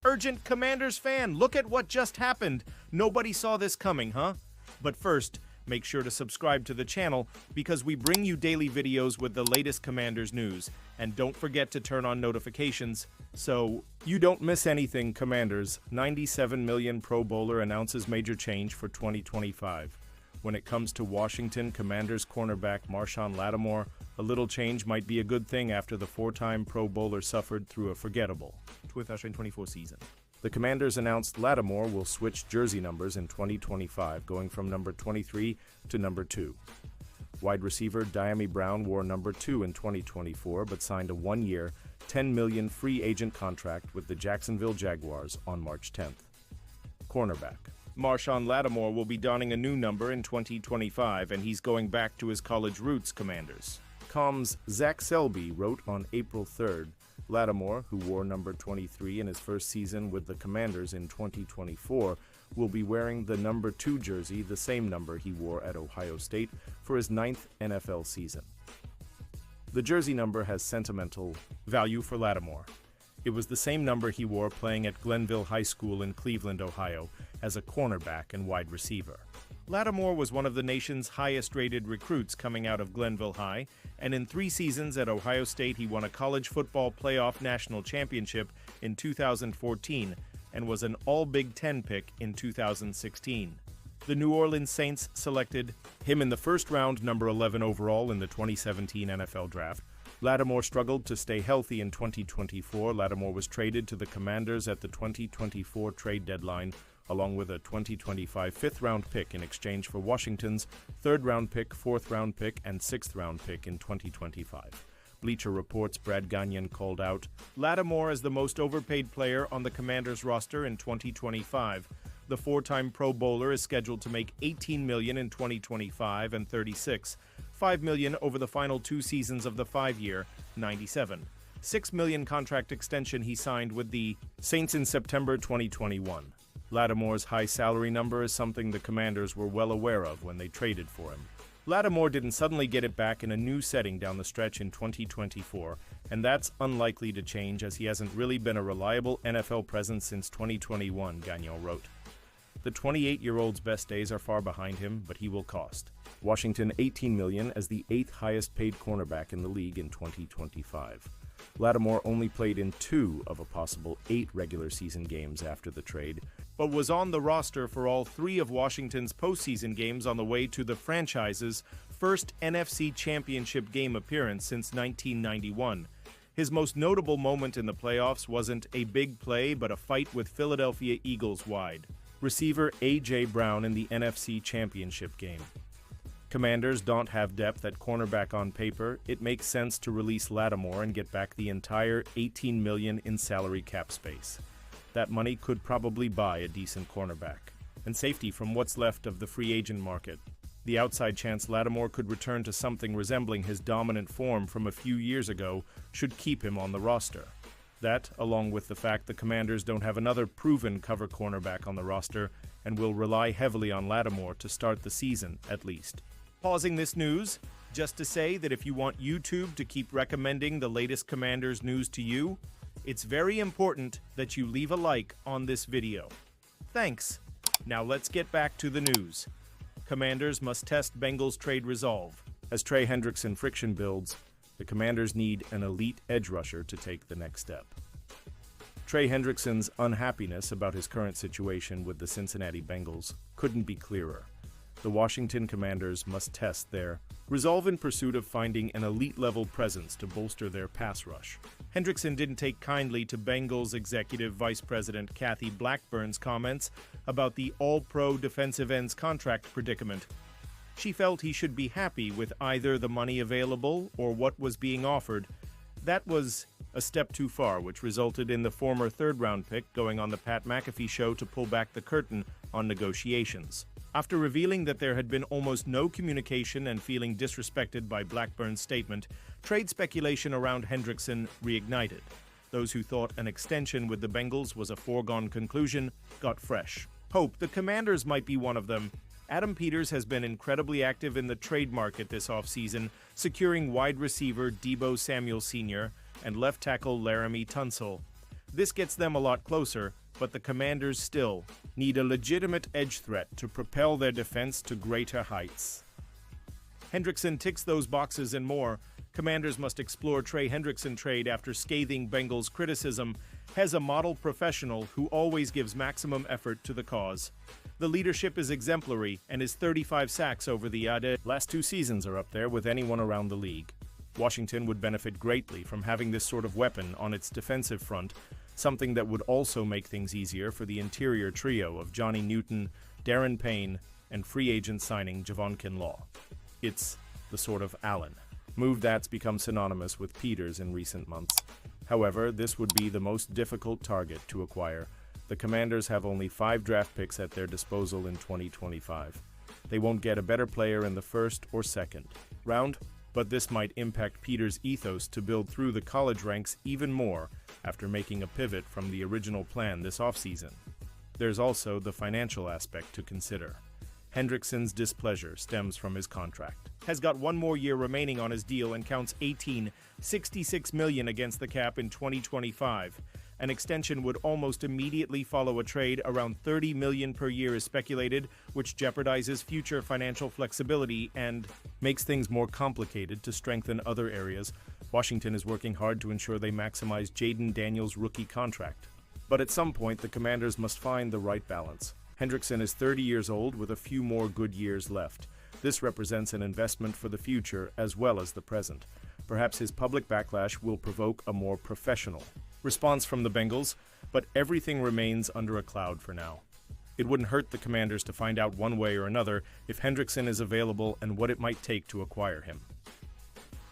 Urgent Commanders fan, look at what just happened. Nobody saw this coming, huh? But first, make sure to subscribe to the channel because we bring you daily videos with the latest Commanders news. And don't forget to turn on notifications so you don't miss anything. Commanders, 97 million Pro Bowler announces major change for 2025. When it comes to Washington Commanders cornerback Marshon Lattimore, a little change might be a good thing after the four-time Pro Bowler suffered through a forgettable 2024 season. The Commanders announced Lattimore will switch jersey numbers in 2025, going from number 23 to number 2. Wide receiver Dyami Brown wore number 2 in 2024, but signed a one-year, $10 million free agent contract with the Jacksonville Jaguars on March 10th. Cornerback Marshon Lattimore will be donning a new number in 2025, and he's going back to his college roots. Commanders. Com's Zach Selby wrote on April 3rd, Lattimore, who wore number 23 in his first season with the Commanders in 2024, will be wearing the number 2 jersey, the same number he wore at Ohio State, for his 9th NFL season. The jersey number has sentimental value for Lattimore. It was the same number he wore playing at Glenville High School in Cleveland, Ohio, as a cornerback and wide receiver. Lattimore was one of the nation's highest-rated recruits coming out of Glenville High, and in 3 seasons at Ohio State he won a college football playoff national championship in 2014 and was an All-Big Ten pick in 2016. The New Orleans Saints selected him in the first round, number 11 overall in the 2017 NFL Draft. Lattimore struggled to stay healthy in 2024. Lattimore was traded to the Commanders at the 2024 trade deadline, along with a 2025 fifth-round pick in exchange for Washington's third-round pick, fourth-round pick, and sixth-round pick in 2025. Bleacher Report's Brad Gagnon called out Lattimore as the most overpaid player on the Commanders roster in 2025. The four-time Pro Bowler is scheduled to make $18 million in 2025 and $5 million over the final 2 seasons of the 5-year, $6 million contract extension he signed with the Saints in September 2021. Lattimore's high salary number is something the Commanders were well aware of when they traded for him. Lattimore didn't suddenly get it back in a new setting down the stretch in 2024, and that's unlikely to change as he hasn't really been a reliable NFL presence since 2021, Gagnon wrote. The 28-year-old's best days are far behind him, but he will cost Washington $18 million as the 8th highest-paid cornerback in the league in 2025. Lattimore only played in 2 of a possible 8 regular season games after the trade, but was on the roster for all 3 of Washington's postseason games on the way to the franchise's first NFC Championship game appearance since 1991. His most notable moment in the playoffs wasn't a big play, but a fight with Philadelphia Eagles wide receiver A.J. Brown in the NFC Championship game. Commanders don't have depth at cornerback on paper. It makes sense to release Lattimore and get back the entire $18 million in salary cap space. That money could probably buy a decent cornerback and safety from what's left of the free agent market. The outside chance Lattimore could return to something resembling his dominant form from a few years ago should keep him on the roster. That, along with the fact the Commanders don't have another proven cover cornerback on the roster and will rely heavily on Lattimore to start the season at least. Pausing this news, just to say that if you want YouTube to keep recommending the latest Commanders news to you, it's very important that you leave a like on this video. Thanks. Now let's get back to the news. Commanders must test Bengals trade resolve. As Trey Hendrickson friction builds, the Commanders need an elite edge rusher to take the next step. Trey Hendrickson's unhappiness about his current situation with the Cincinnati Bengals couldn't be clearer. The Washington Commanders must test their resolve in pursuit of finding an elite-level presence to bolster their pass rush. Hendrickson didn't take kindly to Bengals Executive Vice President Kathy Blackburn's comments about the All-Pro defensive end's contract predicament. She felt he should be happy with either the money available or what was being offered. That was a step too far, which resulted in the former third-round pick going on the Pat McAfee show to pull back the curtain on negotiations. After revealing that there had been almost no communication and feeling disrespected by Blackburn's statement, trade speculation around Hendrickson reignited. Those who thought an extension with the Bengals was a foregone conclusion got fresh hope. The Commanders might be one of them. Adam Peters has been incredibly active in the trade market this offseason, securing wide receiver Deebo Samuel Sr. and left tackle Laramie Tunsil. This gets them a lot closer, but the Commanders still need a legitimate edge threat to propel their defense to greater heights. Hendrickson ticks those boxes and more. Commanders must explore Trey Hendrickson trade after scathing Bengals criticism. Has a model professional who always gives maximum effort to the cause. The leadership is exemplary, and his 35 sacks over the last 2 seasons are up there with anyone around the league. Washington would benefit greatly from having this sort of weapon on its defensive front, something that would also make things easier for the interior trio of Johnny Newton, Darren Payne, and free agent signing Javon Kinlaw. It's the sort of Allen move that's become synonymous with Peters in recent months. However, this would be the most difficult target to acquire. The Commanders have only 5 draft picks at their disposal in 2025. They won't get a better player in the first or second round, but this might impact Peters' ethos to build through the college ranks even more after making a pivot from the original plan this offseason. There's also the financial aspect to consider. Hendrickson's displeasure stems from his contract. Has got 1 more year remaining on his deal and counts $66 million against the cap in 2025. An extension would almost immediately follow a trade. Around $30 million per year is speculated, which jeopardizes future financial flexibility and makes things more complicated to strengthen other areas. Washington is working hard to ensure they maximize Jaden Daniels' rookie contract. But at some point, the Commanders must find the right balance. Hendrickson is 30 years old with a few more good years left. This represents an investment for the future as well as the present. Perhaps his public backlash will provoke a more professional response from the Bengals, but everything remains under a cloud for now. It wouldn't hurt the Commanders to find out one way or another if Hendrickson is available and what it might take to acquire him.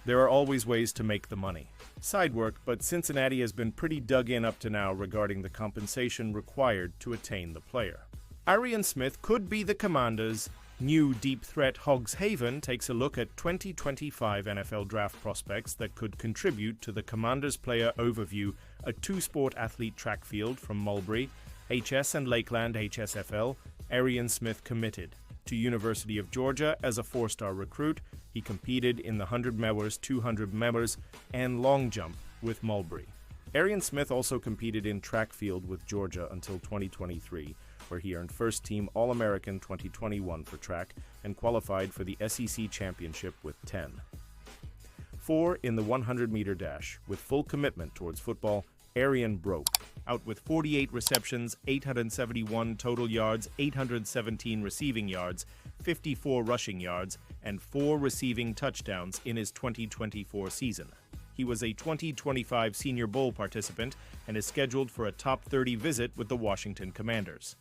There are always ways to make the money. Side work, but Cincinnati has been pretty dug in up to now regarding the compensation required to attain the player. Arian Smith could be the Commanders' new deep threat. Hogs Haven takes a look at 2025 NFL draft prospects that could contribute to the Commanders player overview. A 2-sport athlete track field from Mulberry, HS and Lakeland HSFL. Arian Smith committed to University of Georgia as a 4-star recruit. He competed in the 100 members, 200 members, and long jump with Mulberry. Arian Smith also competed in track field with Georgia until 2023, where he earned first-team All-American 2021 for track and qualified for the SEC Championship with 10. 4 in the 100-meter dash. With full commitment towards football, Arian broke out with 48 receptions, 871 total yards, 817 receiving yards, 54 rushing yards, and 4 receiving touchdowns in his 2024 season. He was a 2025 Senior Bowl participant and is scheduled for a top 30 visit with the Washington Commanders.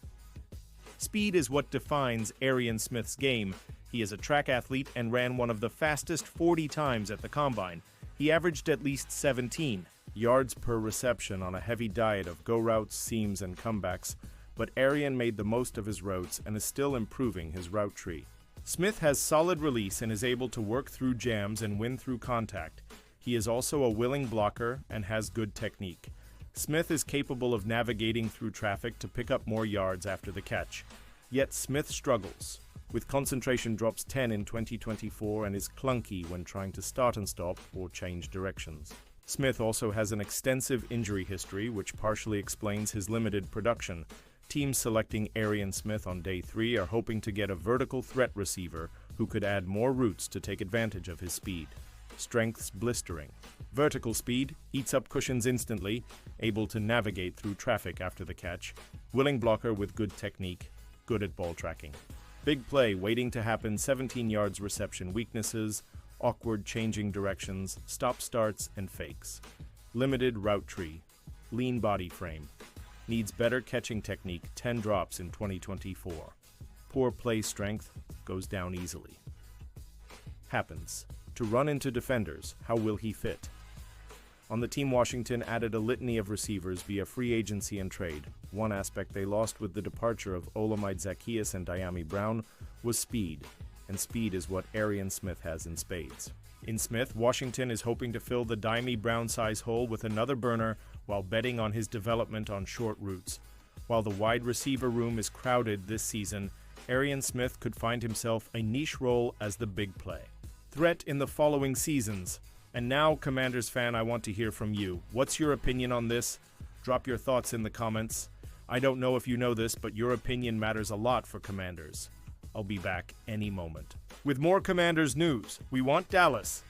Speed is what defines Arian Smith's game. He is a track athlete and ran one of the fastest 40 times at the Combine. He averaged at least 17 yards per reception on a heavy diet of go routes, seams, and comebacks, but Arian made the most of his routes and is still improving his route tree. Smith has solid release and is able to work through jams and win through contact. He is also a willing blocker and has good technique. Smith is capable of navigating through traffic to pick up more yards after the catch. Yet Smith struggles, with concentration drops 10 in 2024 and is clunky when trying to start and stop or change directions. Smith also has an extensive injury history, which partially explains his limited production. Teams selecting Arian Smith on day 3 are hoping to get a vertical threat receiver who could add more routes to take advantage of his speed. Strengths blistering. Vertical speed, eats up cushions instantly, able to navigate through traffic after the catch. Willing blocker with good technique, good at ball tracking. Big play waiting to happen, 17 yards reception. Weaknesses, awkward changing directions, stop starts, and fakes. Limited route tree, lean body frame. Needs better catching technique, 10 drops in 2024. Poor play strength, goes down easily. Happens. To run into defenders, how will he fit? On the team, Washington added a litany of receivers via free agency and trade. One aspect they lost with the departure of Olamide Zaccheaus and Diami Brown was speed, and speed is what Arian Smith has in spades. In Smith, Washington is hoping to fill the Diami Brown size hole with another burner while betting on his development on short routes. While the wide receiver room is crowded this season, Arian Smith could find himself a niche role as the big play threat in the following seasons. And now, Commanders fan, I want to hear from you. What's your opinion on this? Drop your thoughts in the comments. I don't know if you know this, but your opinion matters a lot for Commanders. I'll be back any moment with more Commanders news. We want Dallas.